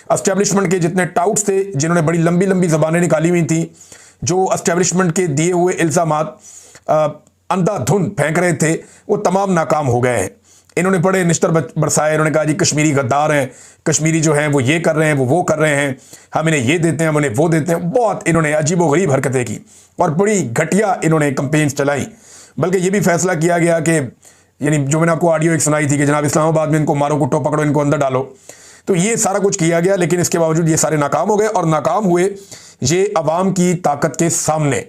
Establishment के जितने touts थे, जिन्होंने बड़ी लंबी लंबी जबानें निकाली हुई थी, जो एस्टेब्लिशमेंट के दिए हुए इल्ज़ामात अंधाधुंध फेंक रहे थे, वो तमाम नाकाम हो गए हैं। इन्होंने बड़े निश्तर बरसाए, इन्होंने कहा जी कश्मीरी गद्दार हैं, कश्मीरी जो हैं वो ये कर रहे हैं, वो कर रहे हैं, हम इन्हें ये देते हैं, हम इन्हें वो देते हैं। बहुत इन्होंने अजीबोगरीब हरकतें की और बड़ी घटिया इन्होंने कंपेन्स चलाई। बल्कि ये भी फैसला किया गया कि यानी जो मैंने आपको ऑडियो एक सुनाई थी कि जनाब इस्लामाबाद में इनको मारो, कुटो, पकड़ो, इनको अंदर डालो, तो ये सारा कुछ किया गया। लेकिन इसके बावजूद ये सारे नाकाम हो गए, और नाकाम हुए ये अवाम की ताकत के सामने।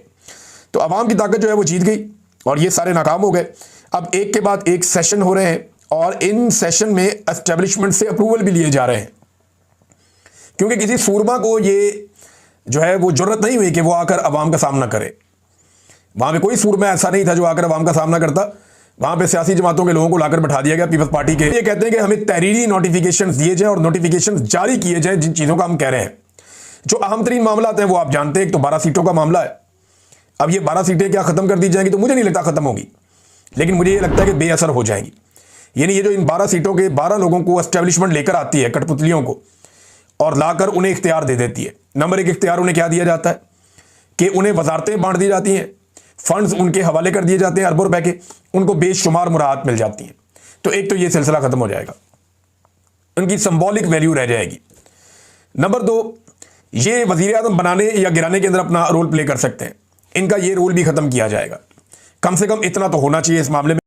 तो अवाम की ताकत जो है वो जीत गई और ये सारे नाकाम हो गए। अब एक के बाद एक सेशन हो रहे हैं और इन सेशन में एस्टेब्लिशमेंट से अप्रूवल भी लिए जा रहे हैं, क्योंकि किसी सूरमा को ये जो है वो जरूरत नहीं हुई कि वो आकर अवाम का सामना करे। वहां पे कोई सूरमा ऐसा नहीं था जो आकर अवाम का सामना करता। वहां पे सियासी जमातों के लोगों को लाकर बैठा दिया गया, पीपल्स पार्टी के। ये कहते हैं कि हमें तहरीरी नोटिफिकेशन दिए जाएं और नोटिफिकेशन जारी किए जाएं जिन चीजों का हम कह रहे हैं। जो अहम तरीन मामला हैं वो आप जानते हैं, एक तो 12 सीटों का मामला है। अब ये 12 सीटें क्या खत्म कर दी जाएंगी? तो मुझे नहीं लगता खत्म होगी, लेकिन मुझे ये लगता है कि बेअसर हो जाएंगी। यानी ये जो इन 12 सीटों के 12 लोगों को एस्टेब्लिशमेंट लेकर आती है, कठपुतलियों को, और लाकर उन्हें इख्तियार दे देती है। नंबर एक इख्तियार उन्हें क्या दिया जाता है कि उन्हें वजारतें बांट दी जाती हैं, फंड्स उनके हवाले कर दिए जाते हैं अरबों रुपए के, उनको बेशुमार मुराहत मिल जाती है। तो एक तो ये सिलसिला खत्म हो जाएगा, उनकी सिंबॉलिक वैल्यू रह जाएगी। नंबर 2, ये वजीर आज़म बनाने या गिराने के अंदर अपना रोल प्ले कर सकते हैं, इनका ये रोल भी खत्म किया जाएगा। कम से कम इतना तो होना चाहिए इस मामले में।